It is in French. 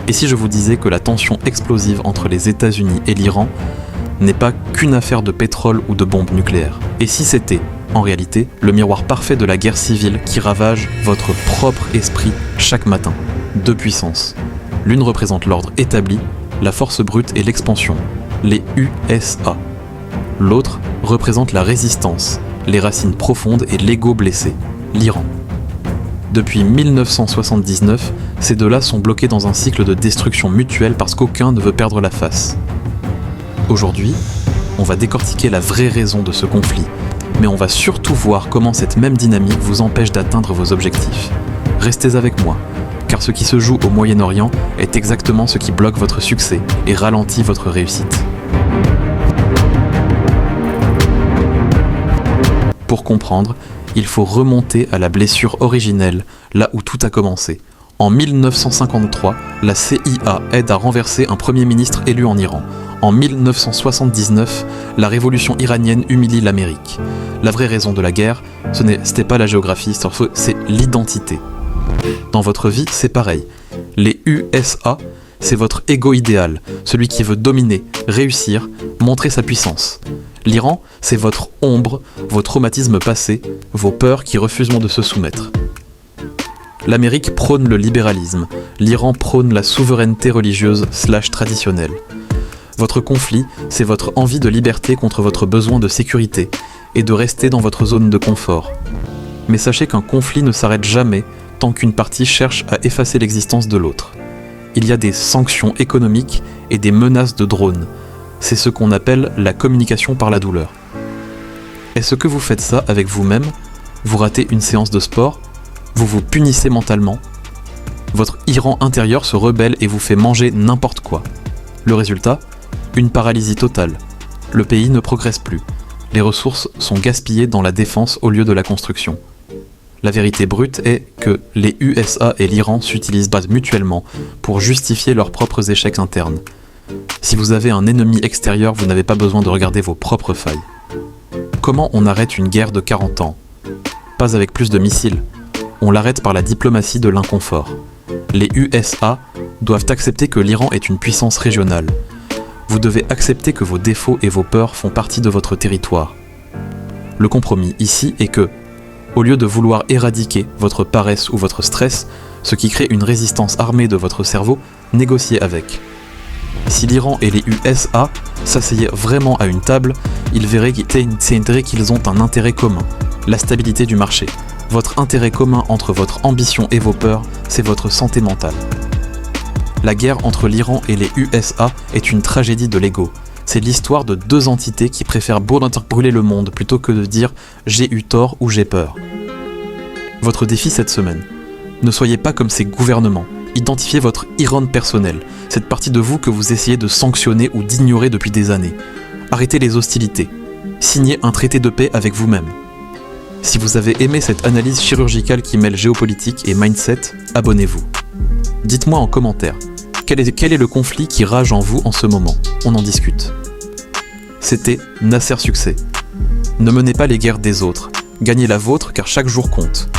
Et si je vous disais que la tension explosive entre les États-Unis et l'Iran n'est pas qu'une affaire de pétrole ou de bombes nucléaires? Et si c'était, en réalité, le miroir parfait de la guerre civile qui ravage votre propre esprit chaque matin? Deux puissances. L'une représente l'ordre établi, la force brute et l'expansion, les USA. L'autre représente la résistance, les racines profondes et l'ego blessé, l'Iran. Depuis 1979, ces deux-là sont bloqués dans un cycle de destruction mutuelle parce qu'aucun ne veut perdre la face. Aujourd'hui, on va décortiquer la vraie raison de ce conflit, mais on va surtout voir comment cette même dynamique vous empêche d'atteindre vos objectifs. Restez avec moi, car ce qui se joue au Moyen-Orient est exactement ce qui bloque votre succès et ralentit votre réussite. Pour comprendre, il faut remonter à la blessure originelle, là où tout a commencé. En 1953, la CIA aide à renverser un premier ministre élu en Iran. En 1979, la révolution iranienne humilie l'Amérique. La vraie raison de la guerre, c'était pas la géographie, c'est l'identité. Dans votre vie, c'est pareil. Les USA, c'est votre ego idéal, celui qui veut dominer, réussir, montrer sa puissance. L'Iran, c'est votre ombre, vos traumatismes passés, vos peurs qui refusent de se soumettre. L'Amérique prône le libéralisme, l'Iran prône la souveraineté religieuse / traditionnelle. Votre conflit, c'est votre envie de liberté contre votre besoin de sécurité et de rester dans votre zone de confort. Mais sachez qu'un conflit ne s'arrête jamais tant qu'une partie cherche à effacer l'existence de l'autre. Il y a des sanctions économiques et des menaces de drones. C'est ce qu'on appelle la communication par la douleur. Est-ce que vous faites ça avec vous-même? Vous ratez une séance de sport? Vous vous punissez mentalement? Votre Iran intérieur se rebelle et vous fait manger n'importe quoi. Le résultat? Une paralysie totale. Le pays ne progresse plus. Les ressources sont gaspillées dans la défense au lieu de la construction. La vérité brute est que les USA et l'Iran s'utilisent mutuellement pour justifier leurs propres échecs internes. Si vous avez un ennemi extérieur, vous n'avez pas besoin de regarder vos propres failles. Comment on arrête une guerre de 40 ans? Pas avec plus de missiles. On l'arrête par la diplomatie de l'inconfort. Les USA doivent accepter que l'Iran est une puissance régionale. Vous devez accepter que vos défauts et vos peurs font partie de votre territoire. Le compromis ici est que, au lieu de vouloir éradiquer votre paresse ou votre stress, ce qui crée une résistance armée de votre cerveau, négociez avec. Si l'Iran et les USA s'asseyaient vraiment à une table, ils verraient qu'ils ont un intérêt commun, la stabilité du marché. Votre intérêt commun entre votre ambition et vos peurs, c'est votre santé mentale. La guerre entre l'Iran et les USA est une tragédie de l'ego. C'est l'histoire de deux entités qui préfèrent brûler le monde plutôt que de dire « j'ai eu tort » ou « j'ai peur ». Votre défi cette semaine, ne soyez pas comme ces gouvernements. Identifiez votre Iran personnel, cette partie de vous que vous essayez de sanctionner ou d'ignorer depuis des années. Arrêtez les hostilités. Signez un traité de paix avec vous-même. Si vous avez aimé cette analyse chirurgicale qui mêle géopolitique et mindset, abonnez-vous. Dites-moi en commentaire, quel est le conflit qui rage en vous en ce moment? On en discute. C'était Nasser Succès. Ne menez pas les guerres des autres, gagnez la vôtre car chaque jour compte.